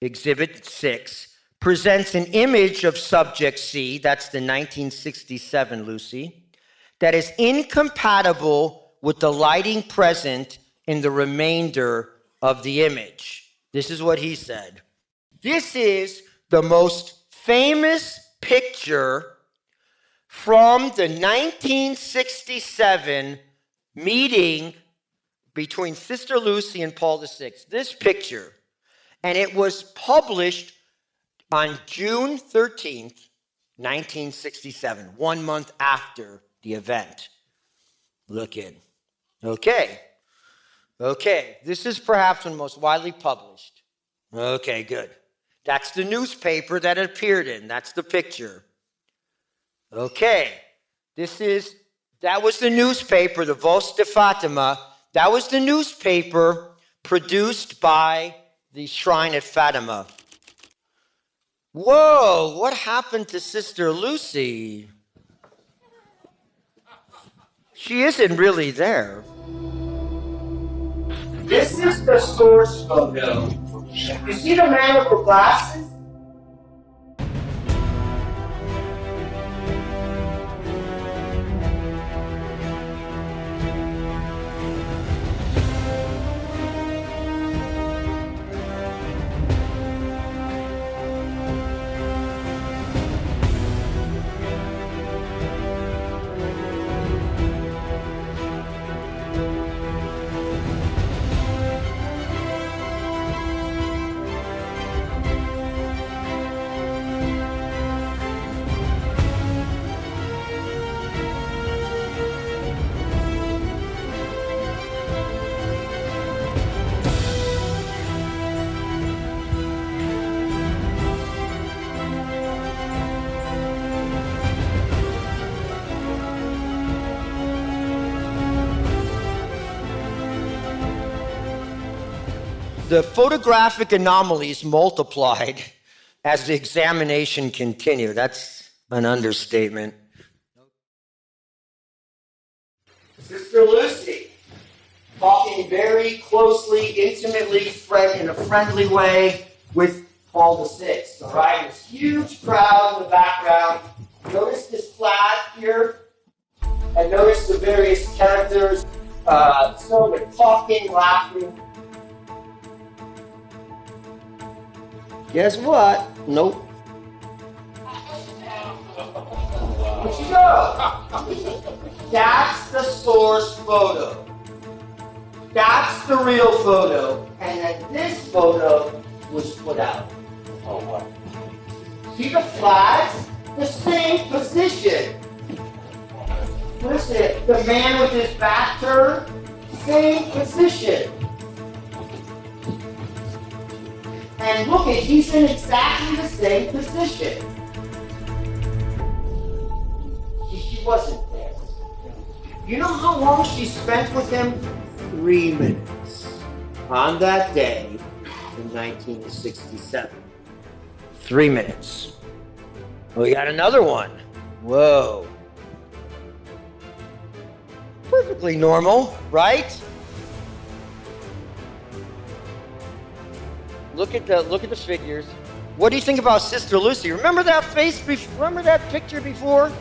exhibit 6, presents an image of subject C, that's the 1967 Lucy, that is incompatible with the lighting present in the remainder of the image. This is what he said. This is the most famous picture from the 1967 meeting between Sister Lucy and Paul VI. This picture. And it was published on June 13th, 1967, 1 month after the event. Look in. Okay. This is perhaps one of the most widely published. Okay, good. That's the newspaper that it appeared in. That's the picture. Okay. That was the newspaper, the Voz de Fatima. That was the newspaper produced by the shrine at Fatima. Whoa, what happened to Sister Lucy? She isn't really there. This is the source photo. You see the man with the glasses? the photographic anomalies multiplied as the examination continued. That's an understatement. Sister Lucy, talking very closely, intimately, in a friendly way with Paul VI. All right, this huge crowd in the background. Notice this flag here, and notice the various characters. So they're talking, laughing. Guess what? Nope. Where'd you go? That's the source photo. That's the real photo. And then this photo was put out. Oh, what? See the flags? The same position. Listen, the man with his back turned, same position. And look at, he's in exactly the same position. She wasn't there. You know how long she spent with him? 3 minutes. On that day in 1967. 3 minutes. We got another one. Whoa. Perfectly normal, right? Look at the figures. What do you think about Sister Lucy? Remember that face? Remember that picture before?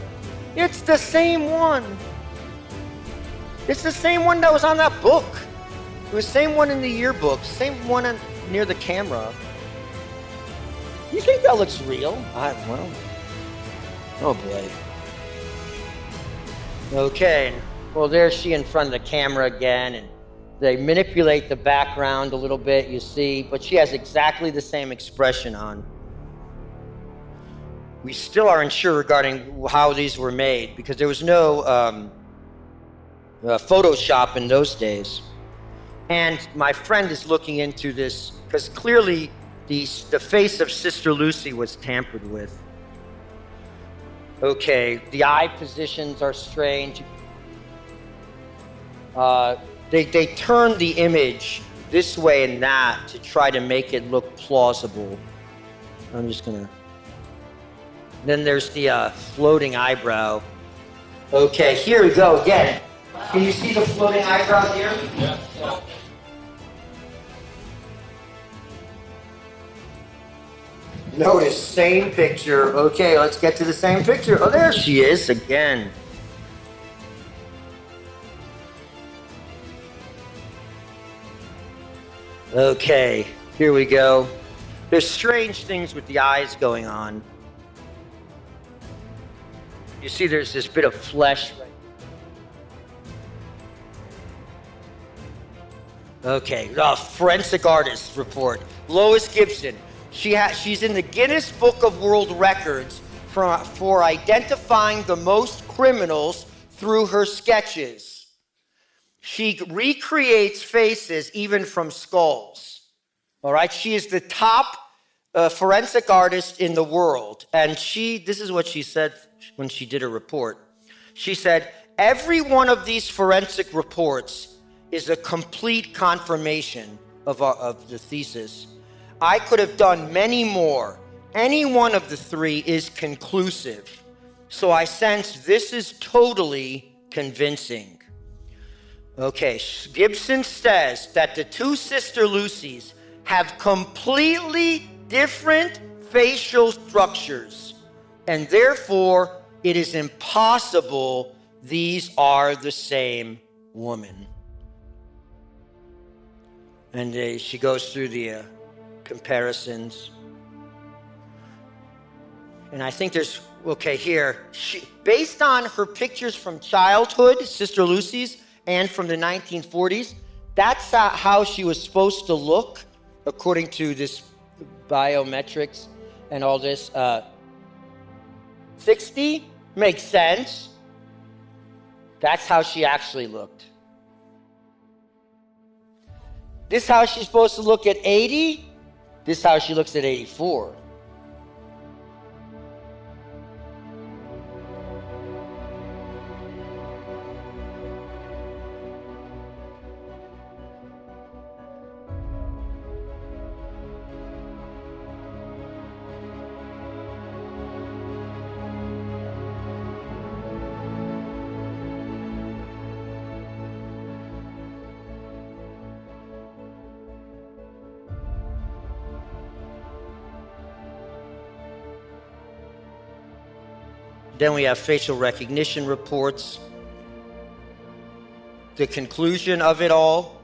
It's the same one. It's the same one that was on that book. It was the same one in the yearbook. Same one near the camera. You think that looks real? Well. Oh boy. Okay. Well, there's she in front of the camera again, and they manipulate the background a little bit, you see, but she has exactly the same expression on. We still aren't sure regarding how these were made because there was no Photoshop in those days. And my friend is looking into this because clearly the face of Sister Lucy was tampered with. Okay, the eye positions are strange. They turned the image this way and that to try to make it look plausible. I'm just gonna. Then there's the floating eyebrow. Okay, here we go again. Can you see the floating eyebrow here? Yeah. Notice, same picture. Okay, let's get to the same picture. Oh, there she is again. Okay, here we go. There's strange things with the eyes going on. You see there's this bit of flesh right. Okay, the forensic artist report. Lois Gibson. She's in the Guinness Book of World Records for identifying the most criminals through her sketches. She recreates faces even from skulls. All right, she is the top forensic artist in the world. And this is what she said when she did her report. She said, every one of these forensic reports is a complete confirmation of the thesis. I could have done many more. Any one of the three is conclusive. So I sense this is totally convincing. Okay, Gibson says that the two Sister Lucys have completely different facial structures, and therefore it is impossible these are the same woman. And she goes through the comparisons. And I think there's, okay, here, based on her pictures from childhood, Sister Lucy's, and from the 1940s, that's how she was supposed to look, according to this biometrics and all this. 60 makes sense. That's how she actually looked. This is how she's supposed to look at 80. This is how she looks at 84. Then we have facial recognition reports. The conclusion of it all.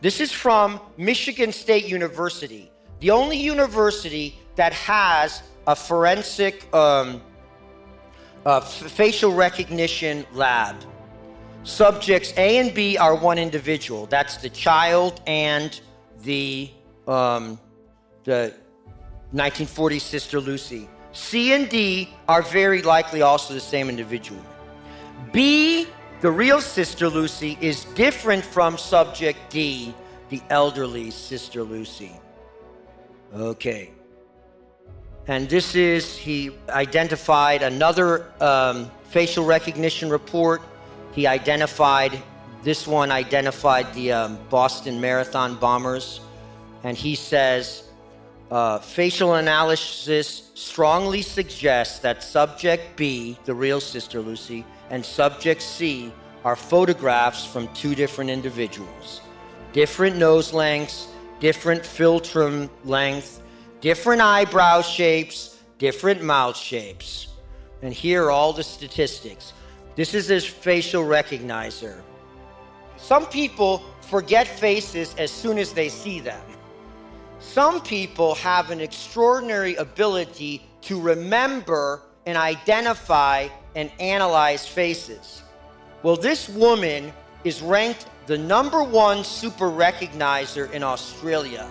This is from Michigan State University, the only university that has a forensic facial recognition lab. Subjects A and B are one individual. That's the child and the 1940s Sister Lucy. C and D are very likely also the same individual. B, the real Sister Lucy, is different from subject D, the elderly Sister Lucy. Okay. And this is, he identified another facial recognition report. He identified, this one identified the Boston Marathon bombers. And he says, facial analysis strongly suggests that subject B, the real Sister Lucy, and subject C are photographs from two different individuals. Different nose lengths, different philtrum length, different eyebrow shapes, different mouth shapes. And here are all the statistics. This is his facial recognizer. Some people forget faces as soon as they see them. Some people have an extraordinary ability to remember and identify and analyze faces. Well, this woman is ranked the #1 super recognizer in Australia.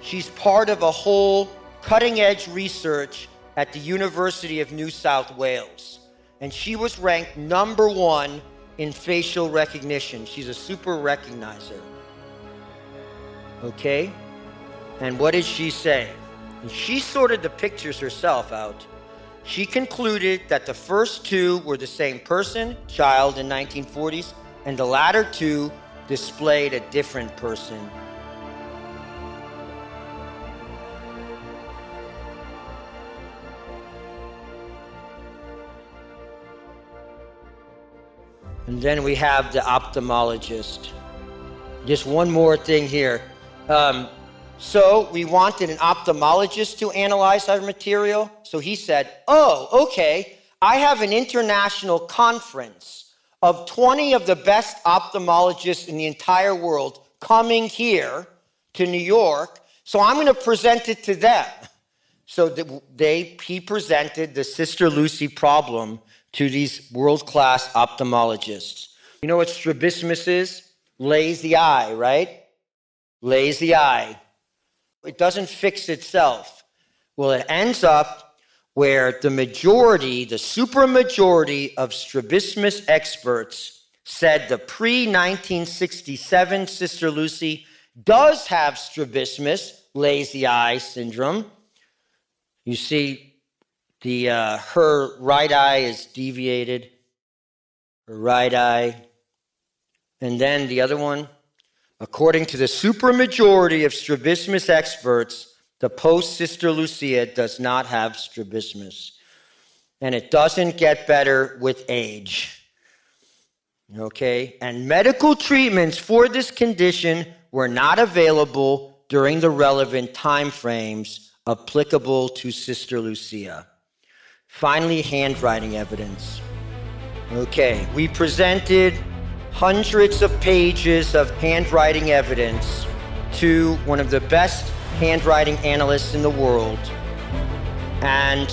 She's part of a whole cutting-edge research at the University of New South Wales. And she was ranked #1 in facial recognition. She's a super recognizer. Okay? And what did she say? And she sorted the pictures herself out. She concluded that the first two were the same person, child in 1940s, and the latter two displayed a different person. And then we have the ophthalmologist. Just one more thing here. So we wanted an ophthalmologist to analyze our material. So he said, oh, okay, I have an international conference of 20 of the best ophthalmologists in the entire world coming here to New York. So I'm going to present it to them. So he presented the Sister Lucy problem to these world-class ophthalmologists. You know what strabismus is? Lazy eye, right? Lazy eye. It doesn't fix itself. Well, it ends up where the majority, the supermajority of strabismus experts said the pre-1967 Sister Lucy does have strabismus, lazy eye syndrome. You see, her right eye is deviated, her right eye. And then the other one, according to the supermajority of strabismus experts, the post-Sister Lucia does not have strabismus. And it doesn't get better with age. Okay? And medical treatments for this condition were not available during the relevant time frames applicable to Sister Lucia. Finally, handwriting evidence. Okay, we presented hundreds of pages of handwriting evidence to one of the best handwriting analysts in the world. And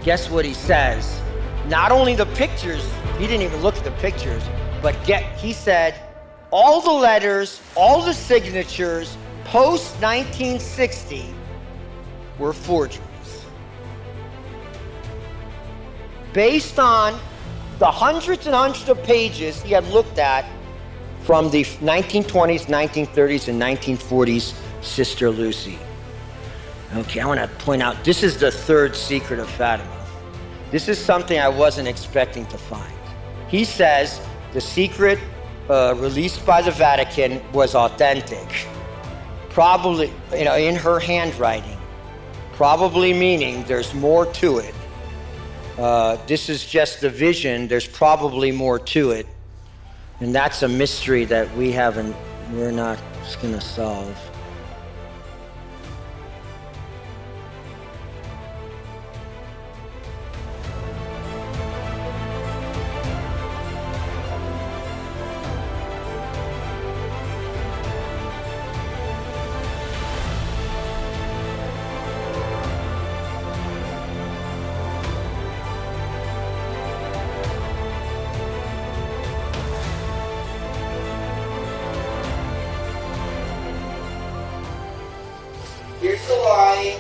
guess what he says? Not only the pictures, he didn't even look at the pictures, but he said all the letters, all the signatures post-1960 were forgeries. Based on the hundreds and hundreds of pages he had looked at from the 1920s, 1930s, and 1940s Sister Lucy. Okay, I want to point out, this is the third secret of Fatima. This is something I wasn't expecting to find. He says the secret released by the Vatican was authentic, probably in her handwriting, probably meaning there's more to it. This is just the vision. There's probably more to it. And that's a mystery that we're not going to solve. Here's the line.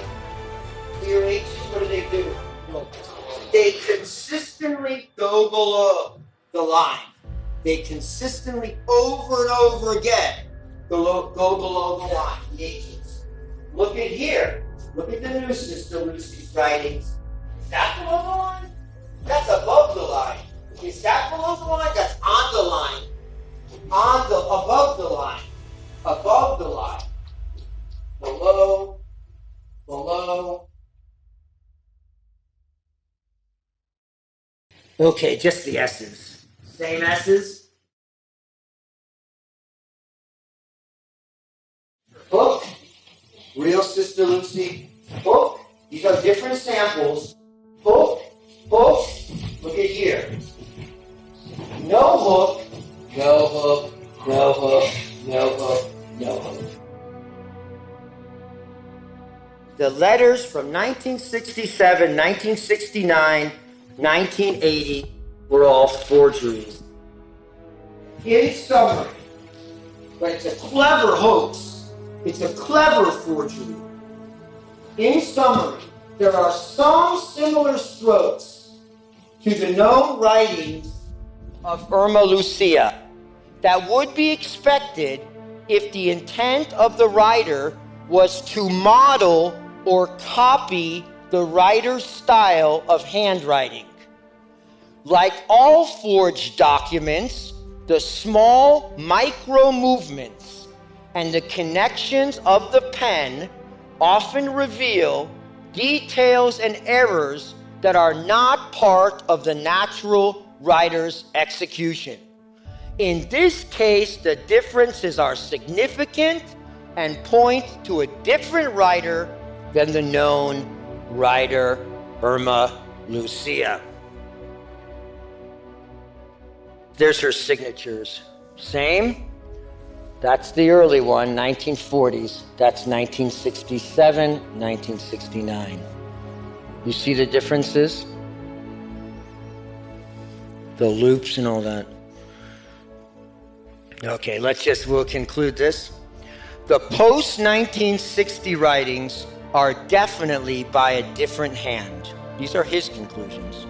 Here H's, what do? They consistently go below the line. They consistently, over and over again, go below the line, the H's. Look at here. Look at the new Sister Lucy's writings. Is that below the line? That's above the line. Is that below the line? That's on the line. Above the line. Above the line. Below. Okay, just the S's. Same S's. Book. Real Sister Lucy. Book. These are different samples. Book. Look at here. No hook. No hook. No hook. No hook. No hook. The letters from 1967, 1969, 1980 were all forgeries. In summary, but it's a clever hoax. It's a clever forgery. In summary, there are some similar strokes to the known writings of Irma Lucia that would be expected if the intent of the writer was to model or copy the writer's style of handwriting. Like all forged documents, the small micro movements and the connections of the pen often reveal details and errors that are not part of the natural writer's execution. In this case, the differences are significant and point to a different writer than the known writer Irma Lucia. There's her signatures. Same. That's the early one, 1940s. That's 1967, 1969. You see the differences? The loops and all that. Okay, we'll conclude this. The post-1960 writings are definitely by a different hand. These are his conclusions.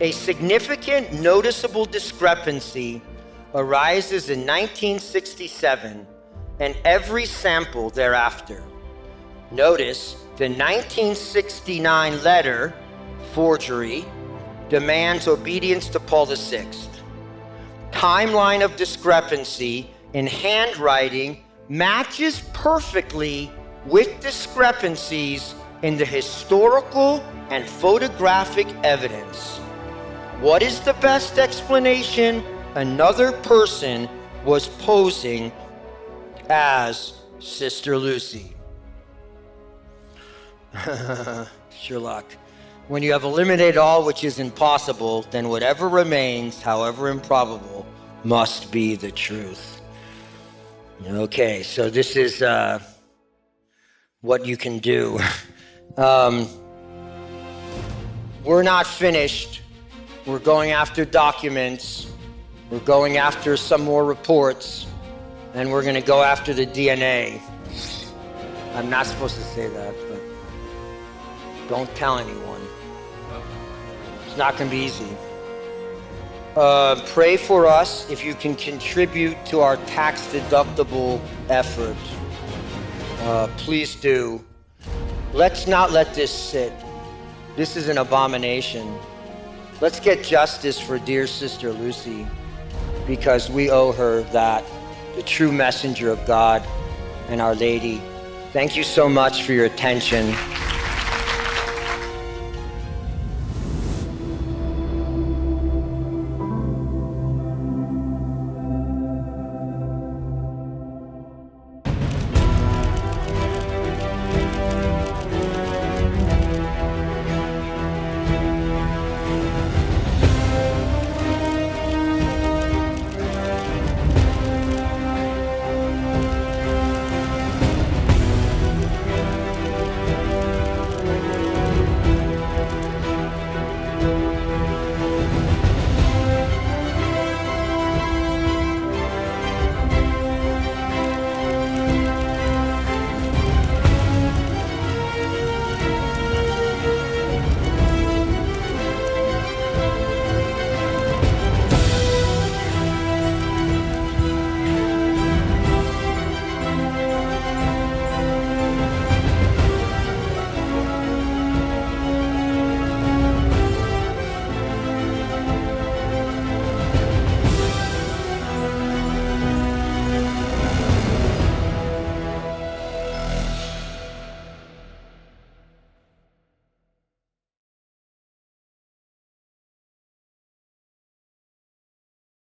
A significant, noticeable discrepancy arises in 1967 and every sample thereafter. Notice the 1969 letter, forgery, demands obedience to Paul VI. Timeline of discrepancy in handwriting matches perfectly with discrepancies in the historical and photographic evidence. What is the best explanation? Another person was posing as Sister Lucy. Sherlock. When you have eliminated all which is impossible, then whatever remains, however improbable, must be the truth. Okay, so this is what you can do. We're not finished. We're going after documents. We're going after some more reports. And we're going to go after the DNA. I'm not supposed to say that, but don't tell anyone. It's not going to be easy. Pray for us if you can contribute to our tax-deductible effort. Please do. Let's not let this sit. This is an abomination. Let's get justice for dear Sister Lucy, because we owe her that, the true messenger of God and Our Lady. Thank you so much for your attention.